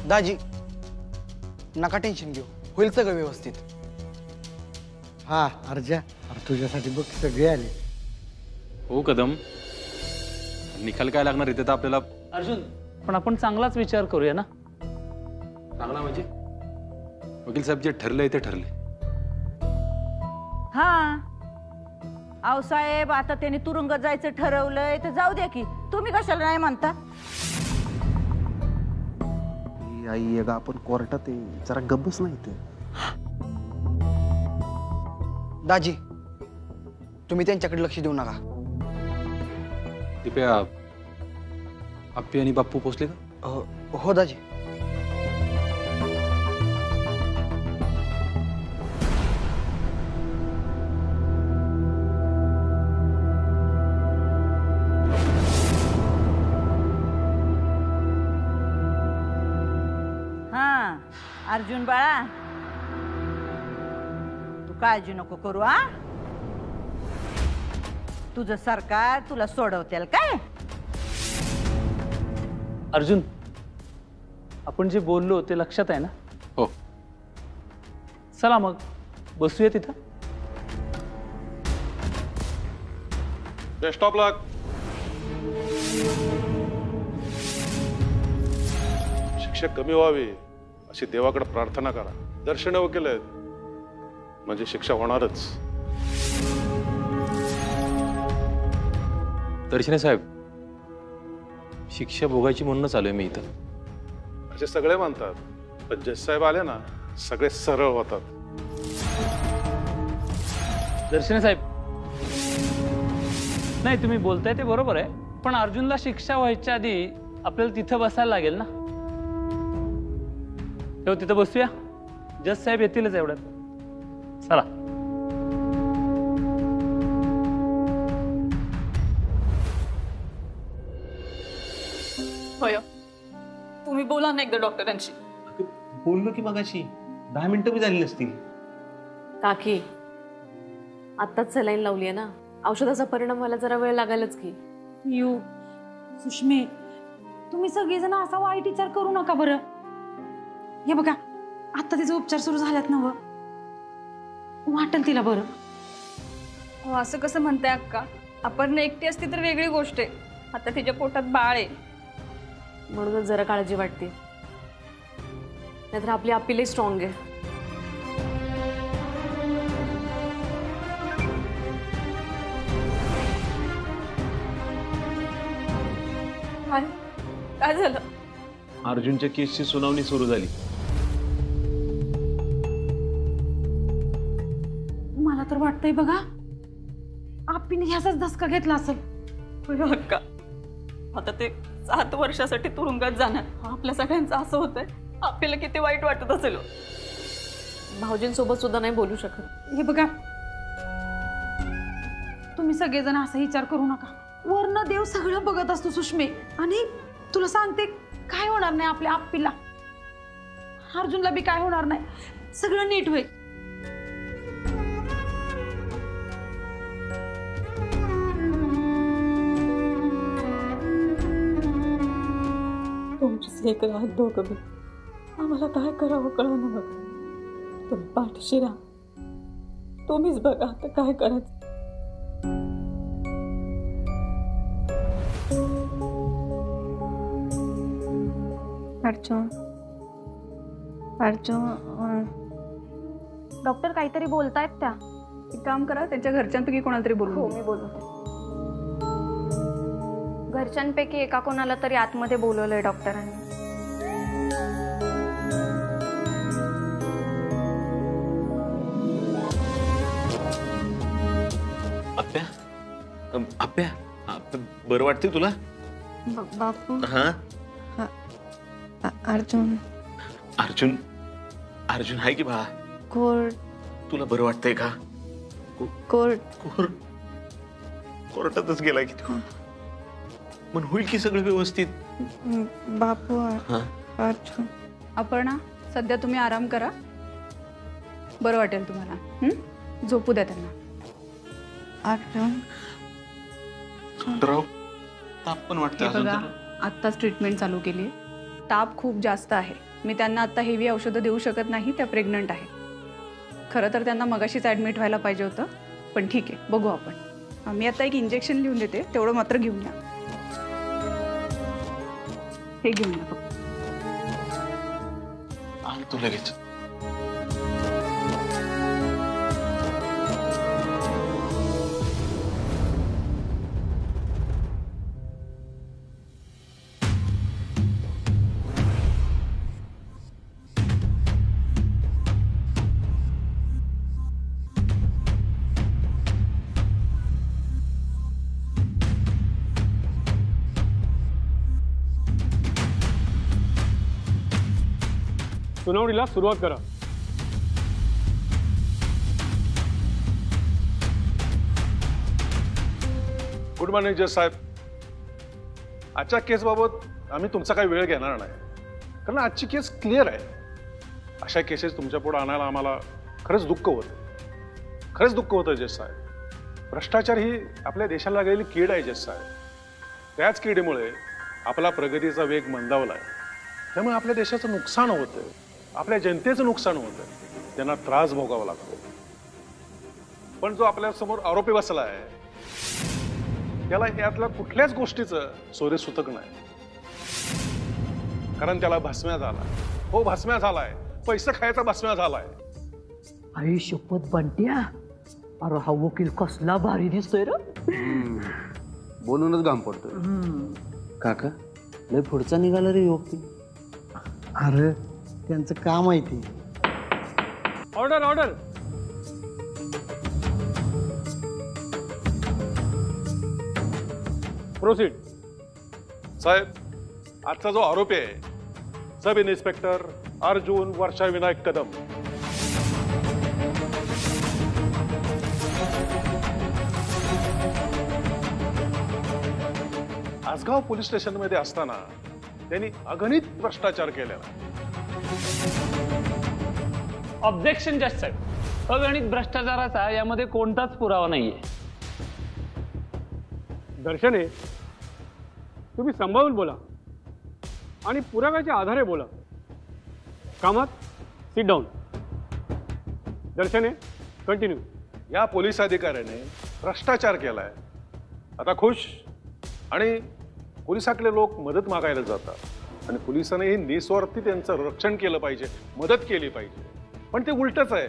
दाजी नका टेन्शन घेऊ, होईल सगळं व्यवस्थित. हा अर्जा, अरे तुझ्यासाठी बघ सगळे आले. हो कदम, निकाल काय लागणार इथे तर आपल्याला. अर्जुन, पण आपण चांगलाच विचार करूया ना. चांगला म्हणजे वकील साहेब जे ठरलंय ते ठरले. हा आव साहेब, आता त्यांनी तुरुंगात जायचं ठरवलंय तर जाऊ द्या की, तुम्ही कशाला नाही म्हणता. आई अगं आपण कोर्टात जरा गब्बस नाही ते. दाजी तुम्ही त्यांच्याकडे लक्ष देऊ नका. दिप्या, आप्पी आणि बाप्पू पोचले का? हो दाजी. हा अर्जुन बाळा, तू काळजी नको करू. हा तुझं सरकार तुला सोडवतेल काय. अर्जुन, आपण जे बोललो ते लक्षात आहे ना? हो. चला मग बसूया तिथं. बेस्ट ऑफ लक. शिक्षा कमी व्हावी अशी देवाकडे प्रार्थना करा. दर्शनं वकील आहेत म्हणजे शिक्षा होणारच. दर्शने साहेब, शिक्षा भोगायची म्हणूनच आलोय मी इथं. असे सगळे म्हणतात, पण जज साहेब आले ना सगळे सरळ होतात. दर्शने साहेब, नाही तुम्ही बोलताय ते बरोबर आहे, पण अर्जुनला शिक्षा व्हायच्या आधी आपल्याला तिथं बसायला लागेल ना. तेव्हा तिथं बसूया, जज साहेब येतीलच एवढ्यात. चला. होय, तुम्ही बोला ना एकदा डॉक्टरांशी. बोललो की मगाशी 10 मिनिटं बी झाली नसतील. काकी, आत्ताच सलाईन लावली आहे ना, औषधाचा परिणाम व्हायला जरा वेळ लागायलाच की. यू सुष्मे, तुम्ही सगळेजण असा वाईट विचार करू नका बरं. हे बघा, आता तिचे उपचार सुरू झाल्यात ना, वाटेल तिला बरं. हो, असं कसं म्हणताय अक्का? आपण एकटी असती तर वेगळी गोष्ट आहे. आता तिच्या पोटात बाळ आहे म्हणूनच जरा काळजी वाटते, नाहीतर आपली आप्पी लई स्ट्रॉंग आहे. काय झालं? अर्जुनच्या केसची सुनावणी सुरू झाली. मला तर वाटतंय बघा, आप्पीने ह्याचाच धसका घेतला असेल. होय अक्का, आता ते 7 वर्षासाठी तुरुंगात जाणार. आपल्या सगळ्यांचं असं होतंय, आपल्याला किती वाईट वाटत असेल. भाऊजींसोबत सुद्धा नाही बोलू शकत. हे बघा, तुम्ही सगळेजण असा विचार करू नका. वर्ण देव सगळं बघत असतो सुष्मे, आणि तुला सांगते काय होणार नाही आपल्या आप्पीला. अर्जुनला बी काय होणार नाही, सगळं नीट होईल. तुमचीच लेकर आहात दोघं बी. आम्हाला काय करावं कळलं बघ. तुम्ही पाठीशी राहा, तुम्हीच बघा आता काय करायचं. अर्जुन, डॉक्टर काहीतरी बोलतायत त्या. एक काम करा, त्यांच्या घरच्यांपैकी कोणाला तरी बोलू. हो, मी बोलवते. घरच्यांपैकी एका कोणाला तरी आतमध्ये बोलवलंय डॉक्टरांनी. आप्या, आप्या, बरं वाटतंय तुला? बापू. हा, अर्जुन. अर्जुन, अर्जुन आहे की बा? कोर्ट. तुला बरं वाटतंय का? कोर्टातच गेला की तू. पण होईल की सगळं व्यवस्थित? बापू. अर्जुन. अपर्णा, सध्या तुम्ही आराम करा, बरं वाटेल तुम्हाला. झोपू द्या त्यांना. अर्जुन. ताप पण वाटतं. बघा, आत्ताच ट्रीटमेंट चालू केली आहे. ताप खूप जास्त आहे, मी त्यांना आत्ता हेवी औषधं देऊ शकत नाही, त्या प्रेग्नंट आहे. खरं तर त्यांना मगाशीच ॲडमिट व्हायला पाहिजे होतं, पण ठीक आहे, बघू आपण. मी आता एक इंजेक्शन लिहून देते, तेवढं मात्र घेऊन या. हे घेऊन या फक्त. तू लगेच. सुनावणीला सुरुवात करा. गुड मॉर्निंग जज साहेब. आजच्या केसबाबत आम्ही तुमचा काही वेळ घेणार नाही, कारण आजची केस क्लिअर आहे. अशा केसेस तुमच्या पुढे आणायला आम्हाला खरंच दुःख होतं जज साहेब. भ्रष्टाचार ही आपल्या देशाला लागलेली कीड आहे जज साहेब. त्याच किडीमुळे आपला प्रगतीचा वेग मंदावला आहे. त्यामुळे आपल्या देशाचं नुकसान होतं, आपल्या जनतेचं नुकसान होतं, त्यांना त्रास भोगावा लागतो. पण जो आपल्या समोर आरोपी बसला आहे त्याला यातल्या कुठल्याच गोष्टीचं सोयीसुतक नाही, कारण त्याला भस्म्या झालाय, पैसे खायचा भस्म्या झालाय. आई शपथ बंट्या, अरे हा वकील कसला भारी दिसतोय रे. बोलूनच घाम पडतोय. काका लय पुढचा निघाला रे वकील. अरे त्यांचं काम आहे ते. ऑर्डर. प्रोसीड. साहेब, आजचा जो आरोपी आहे सब इन्स्पेक्टर अर्जुन वर्षा विनायक कदम, आसगाव पोलीस स्टेशनमध्ये असताना त्यांनी अगणित भ्रष्टाचार केलेला. ऑब्जेक्शन जज साहेब, अगणित भ्रष्टाचाराचा यामध्ये कोणताच पुरावा नाहीये. दर्शने, तुम्ही सांभाळून बोला आणि पुराव्याच्या आधारे बोला. कामात सिट डाऊन. दर्शने, कंटिन्यू. या पोलीस अधिकाऱ्याने भ्रष्टाचार केलाय. आता खुश, आणि पोलिसातले लोक मदत मागायला जातात आणि पोलिसांनी निस्वार्थी त्यांचं रक्षण केलं पाहिजे, मदत केली पाहिजे. पण ते उलटच आहे.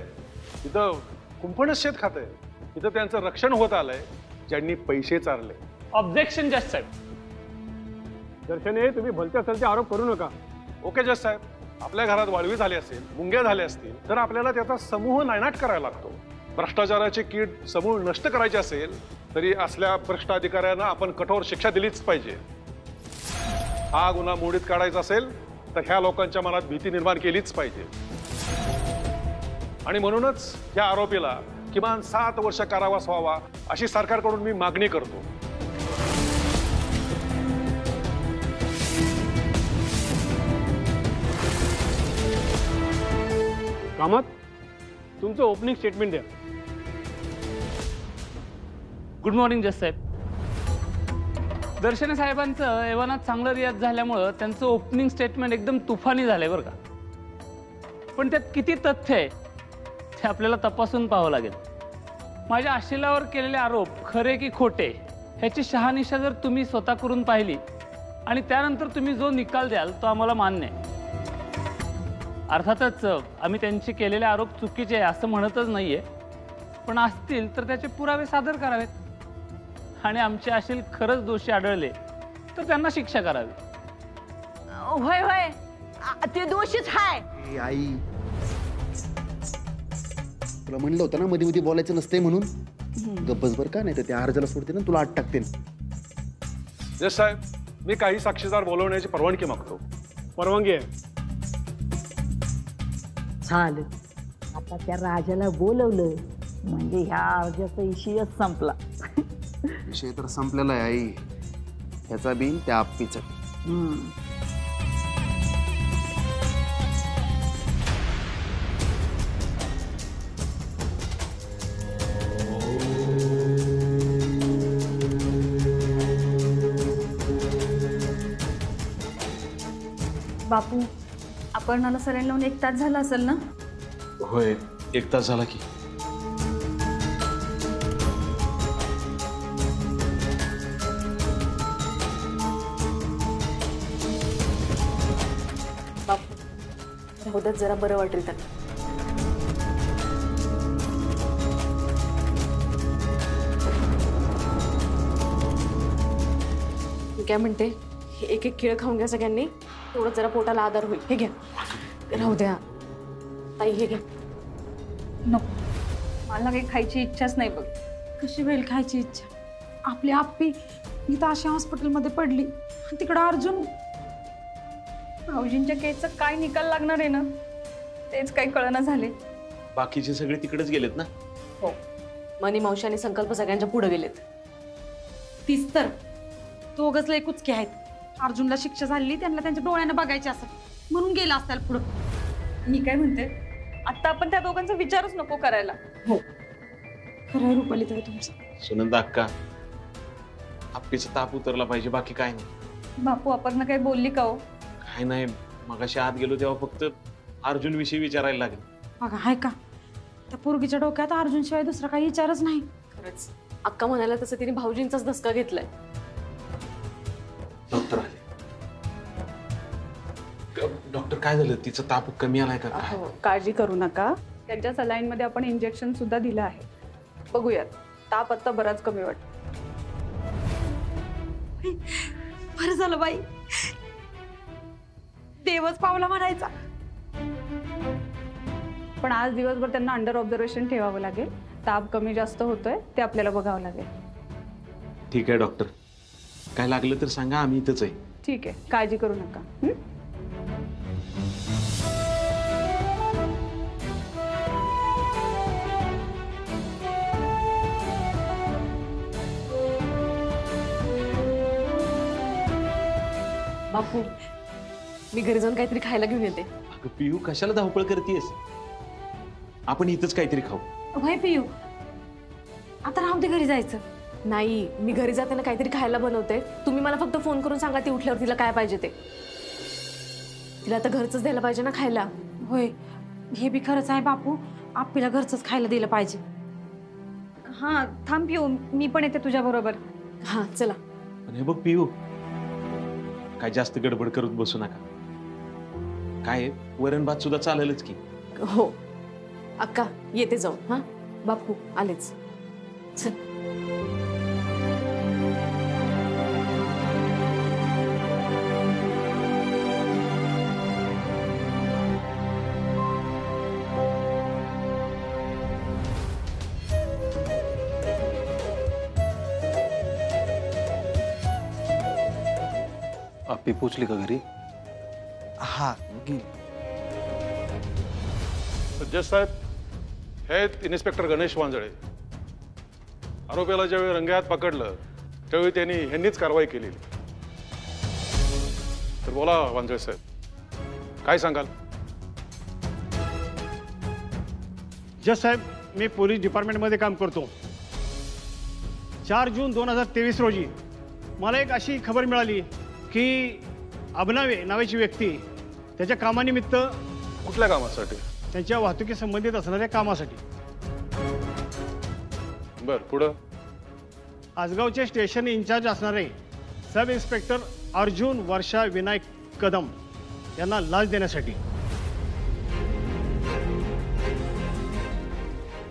तिथं कुंपणच शेत खात आहे. तिथं त्यांचं रक्षण होत आलंय ज्यांनी पैसे चारले. ऑब्जेक्शन जज साहेब. दर्शने, तुम्ही भलत्या सलते आरोप करू नका. ओके जज साहेब, आपल्या घरात वाळवी झाली असेल, मुंग्या झाल्या असतील, तर आपल्याला त्याचा समूह नायनाट करायला लागतो. भ्रष्टाचाराची कीड समूळ नष्ट करायची असेल तरी असल्या भ्रष्ट अधिकाऱ्यांना आपण कठोर शिक्षा दिलीच पाहिजे. हा गुन्हा मोडीत काढायचा असेल तर ह्या लोकांच्या मनात भीती निर्माण केलीच पाहिजे. आणि म्हणूनच या आरोपीला किमान 7 वर्ष कारावास व्हावा अशी सरकारकडून मी मागणी करतो. कामात तुमचं ओपनिंग स्टेटमेंट द्या. गुड मॉर्निंग जज साहेब. दर्शने साहेबांचं एवनात चांगलं रियाज झाल्यामुळं त्यांचं ओपनिंग स्टेटमेंट एकदम तुफानी झालंय बरं का. पण त्यात किती तथ्य आहे ते आपल्याला तपासून पाहावं लागेल. माझ्या आशिलावर केलेले आरोप खरे की खोटे ह्याची शहानिशा जर तुम्ही स्वतः करून पाहिली आणि त्यानंतर तुम्ही जो निकाल द्याल तो आम्हाला मान्य आहे. अर्थातच आम्ही त्यांचे केलेले आरोप चुकीचे आहे असं म्हणतच नाहीये, पण असतील तर त्याचे पुरावे सादर करावेत आणि आमचे असेल खरंच दोषी आढळले तर त्यांना शिक्षा करावी. होय ते दोषीच हाय. आई, तुला म्हणलं होतं ना मध्ये मध्ये बोलायचं नसते म्हणून. गप्पसभर का नाही तर त्या अर्जाला सोडते ना, तुला आत टाकते. जज साहेब, मी काही साक्षीदार बोलवण्याची परवानगी मागतो. परवानगी आहे. चालेल. आता त्या राजाला बोलवलं म्हणजे ह्या अर्जाचा विषयच संपला. विषय तर संपलेला आहे आई. ह्याचा बिन त्या आप्पीचा. बापू, अपर्णाला सलाईन लावून 1 तास झाला असेल ना? होय, 1 तास झाला की. बापू राहू द्यात, जरा बरं वाटेल त्यांना. मी काय म्हणते, हे एक एक केळ खाऊन घ्या सगळ्यांनी, तेवढं जरा पोटाला आधार होईल. हे घ्या. राहू द्या ताई, हे घ्या. नको, मला काही खायची इच्छाच नाही बघ. कशी होईल खायची इच्छा? आपली आप्पी इथं अशा हॉस्पिटलमध्ये पडली, तिकडं अर्जुन. भाऊजींच्या केसचा काय निकाल लागणार आहे ना, तेच काही कळना झाले. बाकीचे सगळे तिकडेच गेलेत ना. हो, मनी मावशी आणि संकल्प सगळ्यांच्या पुढे गेलेत. तीच तर, दोघंच लय कुचके आहेत. अर्जुनला शिक्षा झालेली, त्यांना त्यांच्या डोळ्यानं बघायची असं म्हणून गेला असताल पुढं. मी काय म्हणते, आता आपण त्या दोघांचा विचारच नको करायला. हो, खरं रुपाली ताई तुमचं. सुनंदा अक्का, आप्पीचा ताप उतरला पाहिजे, बाकी काय नाही. बापू आपण काही बोलली का हो? काय नाही, मगाशी आत गेलो तेव्हा फक्त अर्जुन विषयी विचारायला लागले. बघा आहे का, त्या पोरगीच्या डोक्यात अर्जुन शिवाय दुसरा काही विचारच नाही. खरंच अक्का म्हणाला तसं तिने भाऊजींचाच धसका घेतलाय. डॉक्टर आले. डॉक्टर काय झालं, तिचा ताप कमी आलाय का काय? काळजी करू नका, त्यांच्या सलाईन मध्ये आपण इंजेक्शन सुद्धा दिलं आहे. बघूयात, ताप आता बराच कमी वाटतो. बरं झालं बाई, देवच पावला म्हणायचा. पण आज दिवसभर त्यांना अंडर ऑब्झर्वेशन ठेवावं लागेल. ताप कमी जास्त होतोय ते आपल्याला बघावं लागेल. ठीक आहे डॉक्टर, काय लागलं तर सांगा, आम्ही इथंच आहे. ठीक आहे, काळजी करू नका. बापू, मी घरी जाऊन काहीतरी खायला घेऊन येते. अगं पियू, कशाला धावपळ करतेस? आपण इथंच काहीतरी खाऊ. भाई पियू, आता राहू दे, घरी जायचं. नाही, मी घरी जाताना काहीतरी खायला बनवते. तुम्ही मला फक्त फोन करून सांगा ती उठल्यावर तिला काय पाहिजे ते. तिला आता घरचंच द्यायला पाहिजे ना खायला. होय, हे बी खरंच आहे बापू, आपल्याला घरचंच खायला दिलं पाहिजे. हा थांब पिऊ, मी पण येते तुझ्या बरोबर. हा चला. पण हे बघ पियू, काय जास्त गडबड करत बसू नका. काय वरण भात सुद्धा चालेलच की. हो अक्का, येते जाऊ. हा बापू आलेच. चल. आप्पी पोचली का घरी? हा, जज साहेब, हे आहेत इन्स्पेक्टर गणेश वांजळे. आरोपीला ज्यावेळी रंगेहात पकडलं त्यावेळी त्यांनी ह्यांनीच कारवाई केली. तर बोला वांजळे साहेब, काय सांगाल? जज साहेब, मी पोलीस डिपार्टमेंटमध्ये काम करतो. 4 जून 2023 रोजी मला एक अशी खबर मिळाली की अबनावे नावाची व्यक्ती त्याच्या कामानिमित्त. कुठल्या कामासाठी? त्यांच्या वाहतुकी संबंधित असणाऱ्या कामासाठी. बर, पुढं? आसगावचे स्टेशन इन्चार्ज असणारे सब इन्स्पेक्टर अर्जुन वर्षा विनायक कदम यांना लाच देण्यासाठी.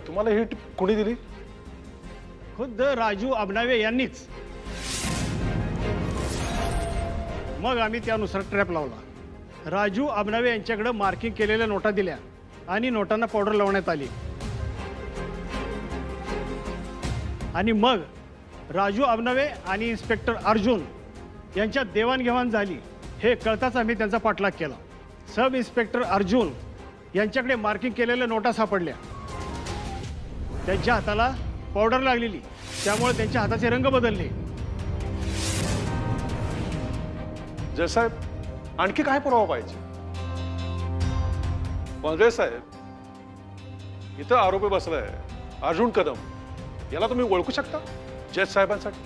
तुम्हाला ही कोणी दिली? खुद्द राजू अबनावे यांनीच. मग आम्ही त्यानुसार ट्रॅप लावला. राजू अबनावे यांच्याकडे मार्किंग केलेल्या नोटा दिल्या आणि नोटांना पावडर लावण्यात आली. आणि मग राजू अबनावे आणि इन्स्पेक्टर अर्जुन यांच्यात देवाणघेवाण झाली हे कळताच आम्ही त्यांचा पाठलाग केला. सब इन्स्पेक्टर अर्जुन यांच्याकडे मार्किंग केलेल्या नोटा सापडल्या. त्यांच्या हाताला पावडर लागलेली, त्यामुळे त्यांच्या हाताचे रंग बदलले. जज साहेब, आणखी काय पुरावा पाहिजे? वांजळे साहेब, इथं आरोपी बसलाय अर्जुन कदम, याला तुम्ही ओळखू शकता जज साहेबांसाठी?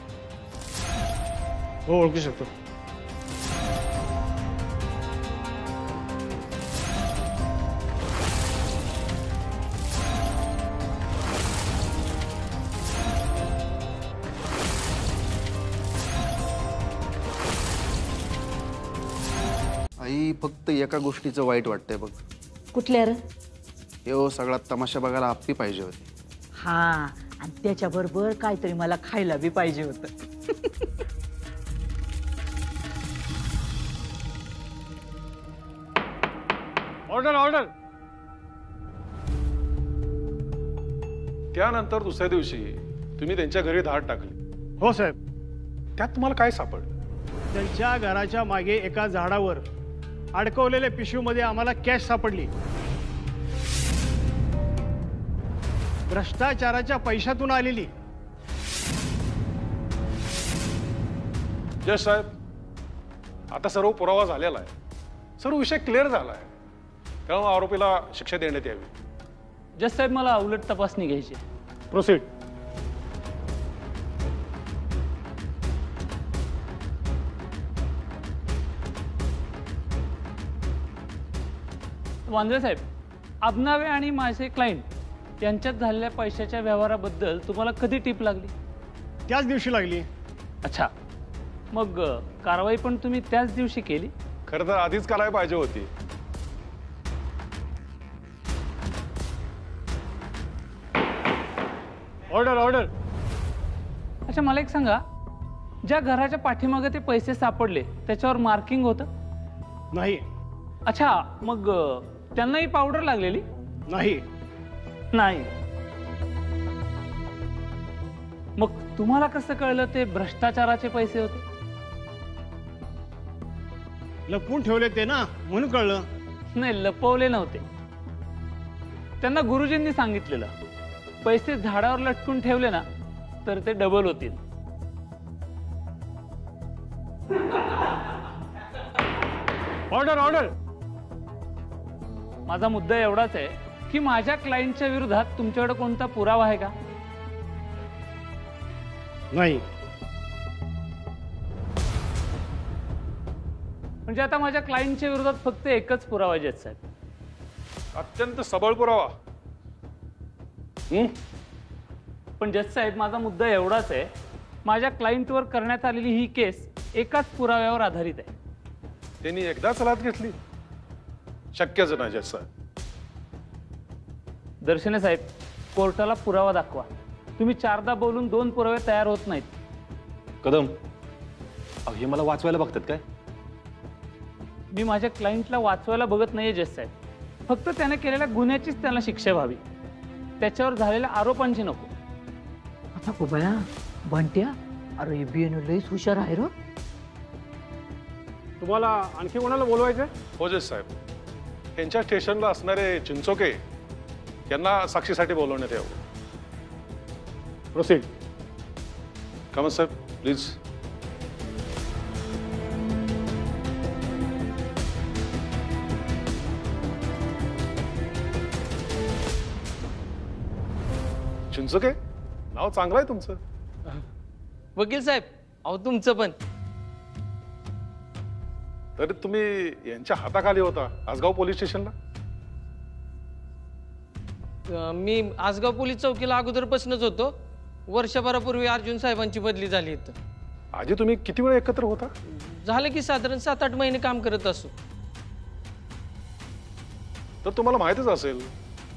हो, ओळखू शकतो. फक्त एका गोष्टीचं वाईट वाटतंय बघ. कुठल्या रे? हो, सगळा तमाशा बघायला आप्पी पाहिजे होती. हा, आणि त्याच्याबरोबर काहीतरी मला खायला बी पाहिजे होतं. Order order. त्यानंतर दुसऱ्या दिवशी तुम्ही त्यांच्या घरी धाड टाकली. हो साहेब. त्यात तुम्हाला काय सापडलं? त्यांच्या घराच्या मागे एका झाडावर अडकवलेल्या पिशवीमध्ये आम्हाला कॅश सापडली. भ्रष्टाचाराच्या पैशातून आलेली. जज साहेब, आता सर्व पुरावा झालेला आहे, सर्व विषय क्लिअर झाला आहे, त्यामुळे आरोपीला शिक्षा देण्यात यावी. जज साहेब, मला उलट तपासणी घ्यायची. प्रोसीड. वांद्रे साहेब, आबनावे आणि माझे क्लायंट यांच्यात झालेल्या पैशाच्या व्यवहाराबद्दल तुम्हाला कधी टीप लागली? त्याच दिवशी लागली. अच्छा, मग कारवाई पण तुम्ही त्याच दिवशी केली? खरं तर आधीच करायला पाहिजे होती. Order order. अच्छा, मला एक सांगा, ज्या घराच्या पाठीमागे ते पैसे सापडले त्याच्यावर मार्किंग होतं? नाही. अच्छा, मग त्यांनाही पावडर लागलेली? नाही. नाही. मग तुम्हाला कसं कळलं ते भ्रष्टाचाराचे पैसे होते? लपवून ठेवले ते ना, म्हणून कळलं. नाही, लपवले नव्हते. त्यांना गुरुजींनी सांगितलेलं, पैसे झाडावर लटकून ठेवले ना तर ते डबल होतील. Order order. माझा मुद्दा एवढाच आहे की माझ्या क्लायंटच्या विरोधात तुमच्याकडे कोणता पुरावा आहे का? नाही. म्हणजे आता माझ्या क्लायंटच्या विरोधात फक्त एकच पुरावा आहे जज साहेब. अत्यंत सबळ पुरावा. पण जज साहेब, माझा मुद्दा एवढाच आहे, माझ्या क्लायंटवर करण्यात आलेली ही केस एकाच पुराव्यावर आधारित आहे. त्यांनी एकदाच लाच घेतली? शक्यच नाही जज साहेब. दर्शने साहेब, कोर्टाला पुरावा दाखवा. तुम्ही 4दा बोलून 2 पुरावे तयार होत नाहीत. कदम, हे मला वाचवायला बघतात काय? मी माझ्या क्लायंटला वाचवायला बघत नाहीये जज साहेब. फक्त त्याने केलेल्या गुन्ह्याचीच त्याला शिक्षा व्हावी, त्याच्यावर झालेल्या आरोपांची नको. आता कोबया बंट्या, अरे बीएन लईच हुशार आहे रो. तुम्हाला आणखी कोणाला बोलवायचं? हो जज साहेब, त्यांच्या स्टेशनला असणारे चिंचोके यांना साक्षीसाठी बोलवण्यात यावं. प्रोसीड. कमल साहेब, प्लीज. चिंचोके, नाव चांगलं आहे तुमचं. वकील साहेब, अहो तुमचं पण. तरी तुम्ही यांच्या हाताखाली होता आसगाव पोलीस स्टेशनला? मी आसगाव पोलीस चौकीला अगोदरपासूनच होतो. वर्षभरापूर्वी अर्जुन साहेबांची बदली झाली इथं. आधी तुम्ही किती वेळ एकत्र होता? झालं की साधारण 7-8 महिने काम करत असो. तर तुम्हाला माहितच असेल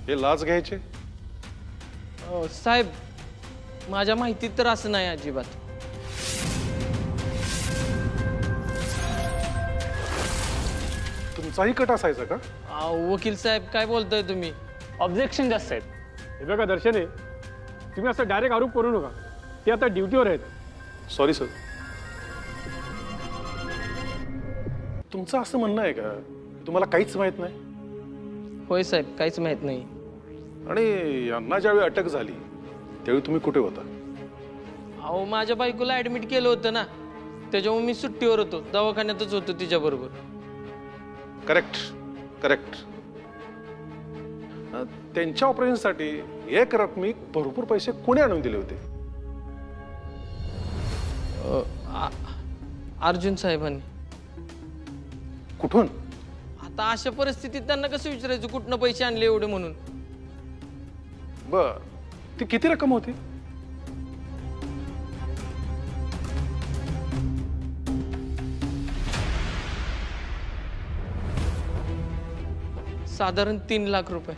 हे लाच घ्यायचे. साहेब, माझ्या माहितीत तर असं नाही अजिबात. तुमचाही कट असायचा का? वकील साहेब, काय बोलताय तुम्ही? ऑब्जेक्शन जास्त साहेब. हे बघा दर्शने, तुम्ही असं डायरेक्ट आरोप करू नका. ते आता ड्युटीवर आहेत. Sorry sir. तुमचं असं म्हणणं आहे का तुम्हाला काहीच माहित नाही? होय साहेब, काहीच माहित नाही. आणि यांना ज्यावेळी अटक झाली त्यावेळी तुम्ही कुठे होता? अहो, माझ्या बायकोला ऍडमिट केलं होतं ना, त्याच्यामुळे मी सुट्टीवर होतो, दवाखान्यातच होतो तिच्याबरोबर. Correct correct. त्यांच्या ऑपरेशनसाठी एक रकमी भरपूर पैसे कोणी आणून दिले होते? अर्जुन साहेबांनी. कुठून? आता अशा परिस्थितीत त्यांना कसं विचारायचं कुठनं पैसे आणले एवढे म्हणून? बर, ती किती रक्कम होती? साधारण 3 लाख रुपये.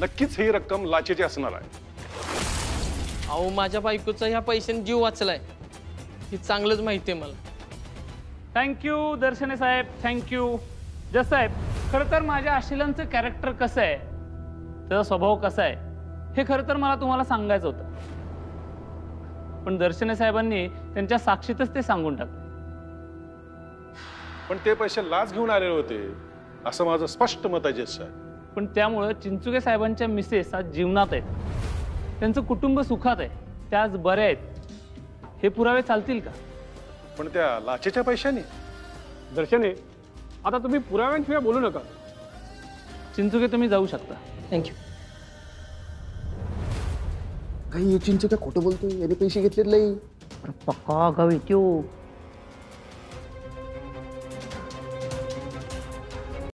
नक्कीच ही रक्कम लाचेची असणार आहे. अहो माझ्या बायकोचा ह्या पैशाने जीव वाचलाय हे चांगलंच माहिती आहे मला. थँक्यू दर्शने साहेब, थँक्यू. जस साहेब, खरं तर माझ्या आशिलांचं कॅरेक्टर कसं आहे, त्याचा स्वभाव कसा आहे, हे खरं तर मला तुम्हाला सांगायचं होतं. पण दर्शने साहेबांनी त्यांच्या साक्षीतच ते सांगून टाकलं. पण ते पैसे लाच घेऊन आलेले होते असं माझं स्पष्ट मत आहे जज साहेब. पण त्यामुळं चिंचुके साहेबांच्या मिसेस आज जीवनात आहेत, त्यांचं कुटुंब सुखात आहे, त्या आज बऱ्या आहेत, हे पुरावे चालतील का? पण त्या लाचेच्या पैशाने? दर्शने, आता तुम्ही पुराव्यांशिवाय बोलू नका. चिंचुके तुम्ही जाऊ शकता. थँक्यू. काही चिंचू काय खोटं बोलतोय, याने पैसे घेतलेत लई. पक्का गावी त्यो